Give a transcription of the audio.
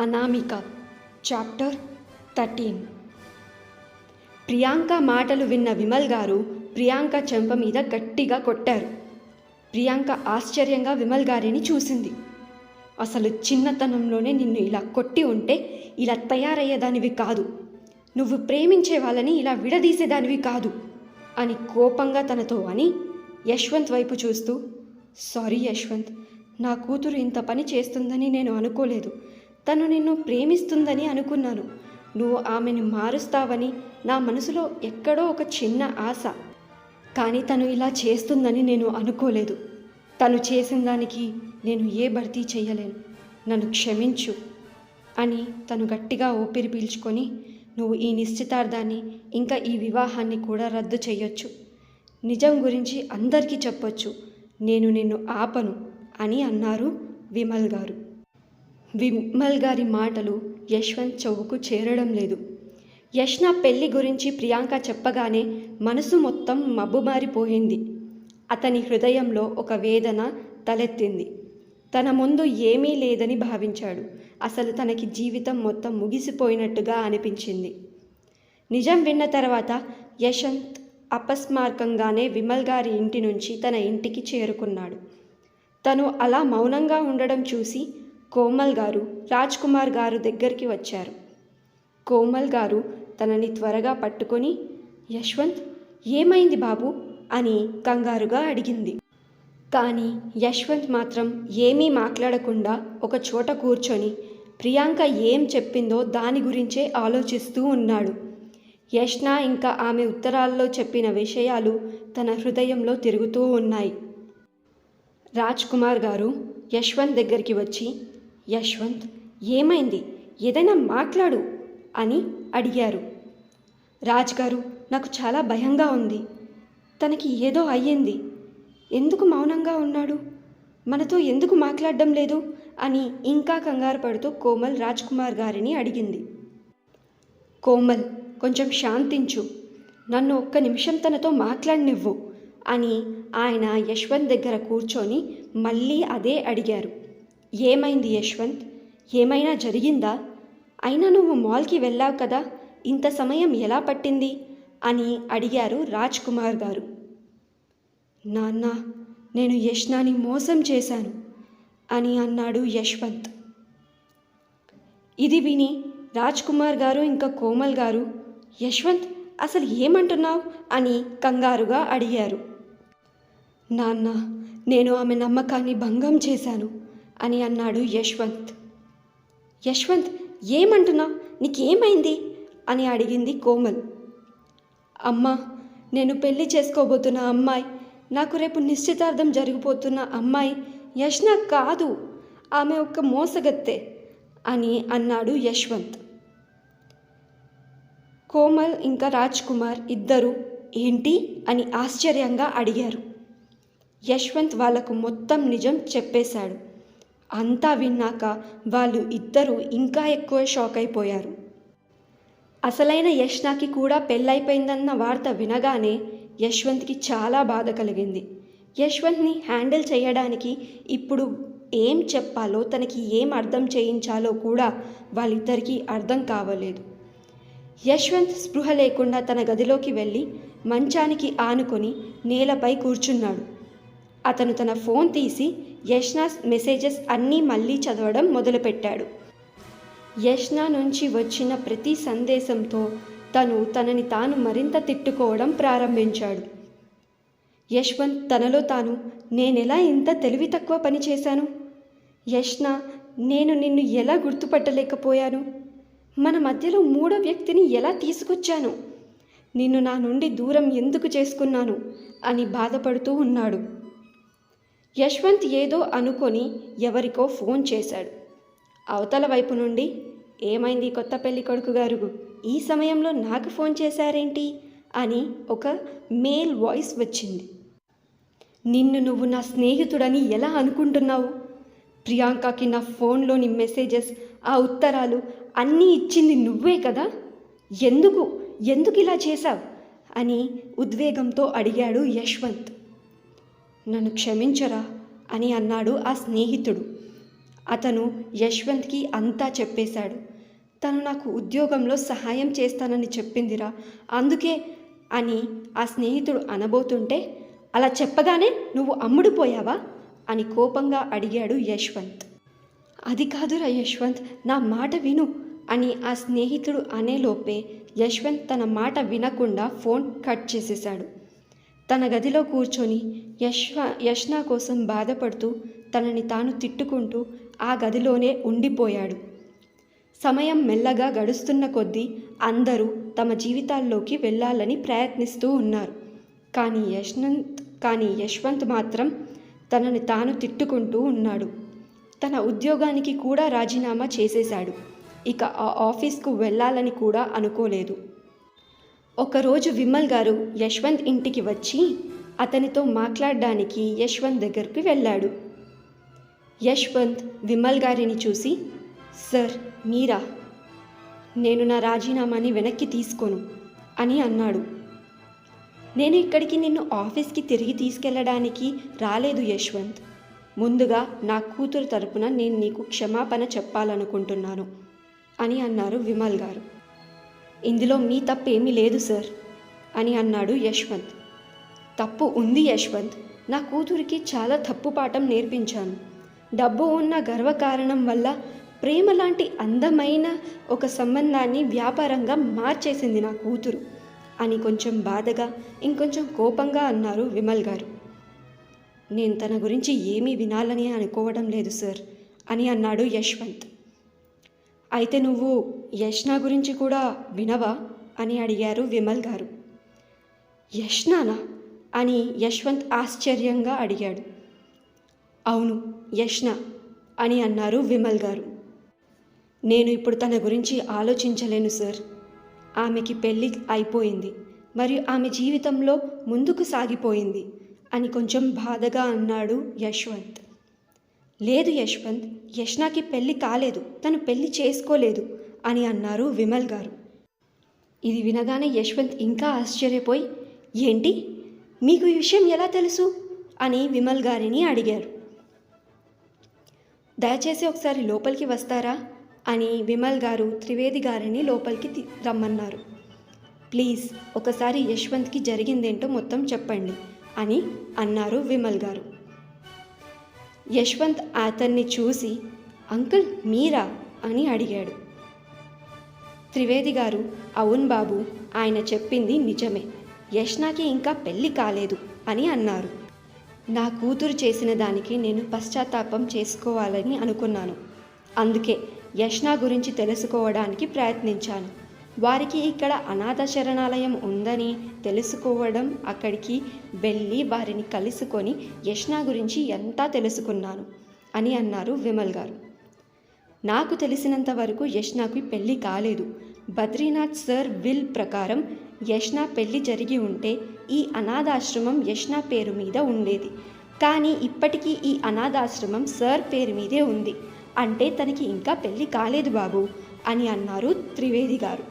Anamika chapter 13. Priyanka మాటలు విన్న విమల్ గారు ప్రియాంక చెంప మీద గట్టిగా కొట్టారు. ప్రియాంక ఆశ్చర్యంగా విమల్ గారిని చూసింది. అసలు చిన్నతనంలోనే నిన్ను ఇలా కొట్టి ఉంటే ఇలా తయారయ్యేదానివి కాదు, నువ్వు ప్రేమించే వాళ్ళని ఇలా విడదీసేదానివి కాదు అని కోపంగా తనతో అని యశ్వంత్ వైపు చూస్తూ, సారీ యశ్వంత్, నా కూతురు ఇంత పని చేస్తుందని నేను అనుకోలేదు. తను నిన్ను ప్రేమిస్తుందని అనుకున్నాను. నువ్వు ఆమెను మారుస్తావని నా మనసులో ఎక్కడో ఒక చిన్న ఆశ, కానీ తను ఇలా చేస్తుందని నేను అనుకోలేదు. తను చేసిన దానికి నేను ఏ భర్తీ చేయలేను, నన్ను క్షమించు అని తను గట్టిగా ఊపిరి పీల్చుకొని, నువ్వు ఈ నిశ్చితార్థాన్ని ఇంకా ఈ వివాహాన్ని కూడా రద్దు చేయొచ్చు, నిజం గురించి అందరికీ చెప్పొచ్చు, నేను నిన్ను ఆపను అని అన్నారు విమల్ గారు. విమల్ గారి మాటలు యశ్వంత్ చెవుకు చేరడం లేదు. యష్న పెళ్లి గురించి ప్రియాంక చెప్పగానే మనసు మొత్తం మబ్బుమారిపోయింది. అతని హృదయంలో ఒక వేదన తలెత్తింది. తన ముందు ఏమీ లేదని భావించాడు. అసలు తనకి జీవితం మొత్తం ముగిసిపోయినట్టుగా అనిపించింది. నిజం విన్న తర్వాత యశ్వంత్ అపస్మారకంగానే విమల్ గారి ఇంటి నుంచి తన ఇంటికి చేరుకున్నాడు. తను అలా మౌనంగా ఉండడం చూసి కోమల్ గారు రాజ్ కుమార్ గారు దగ్గరికి వచ్చారు. కోమల్ గారు తనని త్వరగా పట్టుకొని, యశ్వంత్ ఏమైంది బాబు అని కంగారుగా అడిగింది. కానీ యశ్వంత్ మాత్రం ఏమీ మాట్లాడకుండా ఒక చోట కూర్చొని ప్రియాంక ఏం చెప్పిందో దాని గురించే ఆలోచిస్తూ ఉన్నాడు. యష్న ఇంకా ఆమె ఉత్తరాల్లో చెప్పిన విషయాలు తన హృదయంలో తిరుగుతూ ఉన్నాయి. రాజ్ కుమార్ గారు యశ్వంత్ దగ్గరికి వచ్చి, యశ్వంత్ ఏమైంది, ఏదైనా మాట్లాడు అని అడిగారు. రాజ్ గారు, నాకు చాలా భయంగా ఉంది, తనకి ఏదో అయ్యింది, ఎందుకు మౌనంగా ఉన్నాడు, మనతో ఎందుకు మాట్లాడడం లేదు అని ఇంకా కంగారు పడుతూ కోమల్ రాజ్ కుమార్ గారిని అడిగింది. కోమల్, కొంచెం శాంతించు, నన్ను ఒక్క నిమిషం తనతో మాట్లాడనివ్వు అని ఆయన యశ్వంత్ దగ్గర కూర్చొని మళ్ళీ అదే అడిగారు. ఏమైంది యశ్వంత్, ఏమైనా జరిగిందా, అయినా నువ్వు మాల్కి వెళ్ళావు కదా, ఇంత సమయం ఎలా పట్టింది అని అడిగారు రాజ్ కుమార్ గారు. నాన్న, నేను యష్నాని మోసం చేశాను అని అన్నాడు యశ్వంత్. ఇది విని రాజ్ కుమార్ గారు ఇంకా కోమల్ గారు, యశ్వంత్ అసలు ఏమంటున్నావు అని కంగారుగా అడిగారు. నాన్న, నేను ఆమె నమ్మకాన్ని భంగం చేశాను అని అన్నాడు యశ్వంత్. యశ్వంత్ ఏమంటున్నావు, నీకేమైంది అని అడిగింది కోమల్. అమ్మా, నేను పెళ్లి చేసుకోబోతున్న అమ్మాయి, నాకు రేపు నిశ్చితార్థం జరిగిపోతున్న అమ్మాయి యష్న కాదు, ఆమె ఒక్క మోసగత్తె అని అన్నాడు యశ్వంత్. కోమల్ ఇంకా రాజ్ కుమార్ ఇద్దరు ఏంటి అని ఆశ్చర్యంగా అడిగారు. యశ్వంత్ వాళ్లకు మొత్తం నిజం చెప్పేశాడు. అంతా విన్నాక వాళ్ళు ఇద్దరూ ఇంకా ఎక్కువ షాక్ అయిపోయారు. అసలైన యష్నకి కూడా పెళ్ళైపోయిందన్న వార్త వినగానే యశ్వంత్కి చాలా బాధ కలిగింది. యశ్వంత్ని హ్యాండిల్ చేయడానికి ఇప్పుడు ఏం చెప్పాలో, తనకి ఏం అర్థం చేయించాలో కూడా వాళ్ళిద్దరికీ అర్థం కావలేదు. యశ్వంత్ స్పృహ లేకుండా తన గదిలోకి వెళ్ళి మంచానికి ఆనుకొని నేలపై కూర్చున్నాడు. అతను తన ఫోన్ తీసి యష్న మెసేజెస్ అన్నీ మళ్ళీ చదవడం మొదలుపెట్టాడు. యష్న నుంచి వచ్చిన ప్రతి సందేశంతో తనని తాను మరింత తిట్టుకోవడం ప్రారంభించాడు. యశ్వంత్ తనలో తాను, నేనెలా ఇంత తెలివి తక్కువ పని చేశాను, యష్న, నేను నిన్ను ఎలా గుర్తుపట్టలేకపోయాను, మన మధ్యలో మూడో వ్యక్తిని ఎలా తీసుకొచ్చాను, నిన్ను నా నుండి దూరం ఎందుకు చేసుకున్నాను అని బాధపడుతూ ఉన్నాడు. యశ్వంత్ ఏదో అనుకొని ఎవరికో ఫోన్ చేశాడు. అవతల వైపు నుండి, ఏమైంది కొత్త పెళ్లి కొడుకు గారు, ఈ సమయంలో నాకు ఫోన్ చేశారేంటి అని ఒక మేల్ వాయిస్ వచ్చింది. నిన్ను నువ్వు నా స్నేహితుడని ఎలా అనుకుంటున్నావు, ప్రియాంకకి నా ఫోన్లోని మెసేజెస్, ఆ ఉత్తరాలు అన్నీ ఇచ్చింది నువ్వే కదా, ఎందుకు ఇలా చేశావు అని ఉద్వేగంతో అడిగాడు యశ్వంత్. నన్ను క్షమించరా అని అన్నాడు ఆ స్నేహితుడు. అతను యశ్వంత్కి అంతా చెప్పేశాడు. తను నాకు ఉద్యోగంలో సహాయం చేస్తానని చెప్పిందిరా, అందుకే అని ఆ స్నేహితుడు అనబోతుంటే, అలా చెప్పగానే నువ్వు అమ్ముడుపోయావా అని కోపంగా అడిగాడు యశ్వంత్. అది కాదురా యశ్వంత్, నా మాట విను అని ఆ స్నేహితుడు అనేలోపే యశ్వంత్ తన మాట వినకుండా ఫోన్ కట్ చేసేశాడు. తన గదిలో కూర్చొని యష్నా కోసం బాధపడుతూ తనని తాను తిట్టుకుంటూ ఆ గదిలోనే ఉండిపోయాడు. సమయం మెల్లగా గడుస్తున్న కొద్దీ అందరూ తమ జీవితాల్లోకి వెళ్ళాలని ప్రయత్నిస్తూ ఉన్నారు. కానీ యశ్వంత్ మాత్రం తనని తాను తిట్టుకుంటూ ఉన్నాడు. తన ఉద్యోగానికి కూడా రాజీనామా చేసేశాడు. ఇక ఆ ఆఫీస్కు వెళ్ళాలని కూడా అనుకోలేదు. ఒకరోజు విమల్ గారు యశ్వంత్ ఇంటికి వచ్చి అతనితో మాట్లాడడానికి యశ్వంత్ దగ్గరికి వెళ్ళాడు. యశ్వంత్ విమల్ గారిని చూసి, సార్ మీరా, నేను నా రాజీనామాని వెనక్కి తీసుకోను అని అన్నాడు. నేను ఇక్కడికి నిన్ను ఆఫీస్కి తిరిగి తీసుకెళ్ళడానికి రాలేదు యశ్వంత్. ముందుగా నా కూతురు తరపున నేను నీకు క్షమాపణ చెప్పాలనుకుంటున్నాను అని అన్నారు విమల్ గారు. ఇందులో మీ తప్పేమీ లేదు సార్ అని అన్నాడు యశ్వంత్. తప్పు ఉంది యశ్వంత్, నా కూతురికి చాలా తప్పు పాఠం నేర్పించాను. డబ్బు ఉన్న గర్వకారణం వల్ల ప్రేమ లాంటి అందమైన ఒక సంబంధాన్ని వ్యాపారంగా మార్చేసింది నా కూతురు అని కొంచెం బాధగా ఇంకొంచెం కోపంగా అన్నారు విమల్ గారు. నేను తన గురించి ఏమీ వినాలని అనుకోవడం లేదు సార్ అని అన్నాడు యశ్వంత్. అయితే నువ్వు యష్నా గురించి కూడా వినవా అని అడిగారు విమల్ గారు. యష్నానా అని యశ్వంత్ ఆశ్చర్యంగా అడిగాడు. అవును యష్నా అని అన్నారు విమల్ గారు. నేను ఇప్పుడు తన గురించి ఆలోచించలేను సార్. ఆమెకి పెళ్ళి అయిపోయింది మరియు ఆమె జీవితంలో ముందుకు సాగిపోయింది అని కొంచెం బాధగా అన్నాడు యశ్వంత్. లేదు యశ్వంత్, యష్నాకి పెళ్ళి కాలేదు, తను పెళ్ళి చేసుకోలేదు అని అన్నారు విమల్ గారు. ఇది వినగానే యశ్వంత్ ఇంకా ఆశ్చర్యపోయి, ఏంటి, మీకు ఈ విషయం ఎలా తెలుసు అని విమల్ గారిని అడిగారు. దయచేసి ఒకసారి లోపలికి వస్తారా అని విమల్ గారు త్రివేది గారిని లోపలికి రమ్మన్నారు. ప్లీజ్ ఒకసారి యశ్వంత్కి జరిగిందేంటో మొత్తం చెప్పండి అని అన్నారు విమల్ గారు. యశ్వంత్ అతన్ని చూసి, అంకుల్ మీరా అని అడిగాడు. త్రివేది గారు, అవును బాబు, ఆయన చెప్పింది నిజమే, యష్నాకి ఇంకా పెళ్ళి కాలేదు అని అన్నారు. నా కూతురు చేసిన దానికి నేను పశ్చాత్తాపం చేసుకోవాలని అనుకున్నాను. అందుకే యష్నా గురించి తెలుసుకోవడానికి ప్రయత్నించాను. వారికి ఇక్కడ అనాథ శరణాలయం ఉందని తెలుసుకోవడం, అక్కడికి వెళ్ళి వారిని కలుసుకొని యష్నా గురించి ఎంతా తెలుసుకున్నాను అని అన్నారు విమల్ గారు. నాకు తెలిసినంత వరకు యష్నాకు పెళ్ళి కాలేదు. బద్రీనాథ్ సార్ విల్ ప్రకారం యష్నా పెళ్ళి జరిగి ఉంటే ఈ అనాథాశ్రమం యష్నా పేరు మీద ఉండేది. కానీ ఇప్పటికీ ఈ అనాథాశ్రమం సార్ పేరు మీదే ఉంది. అంటే తనకి ఇంకా పెళ్ళి కాలేదు బాబు అని అన్నారు త్రివేది గారు.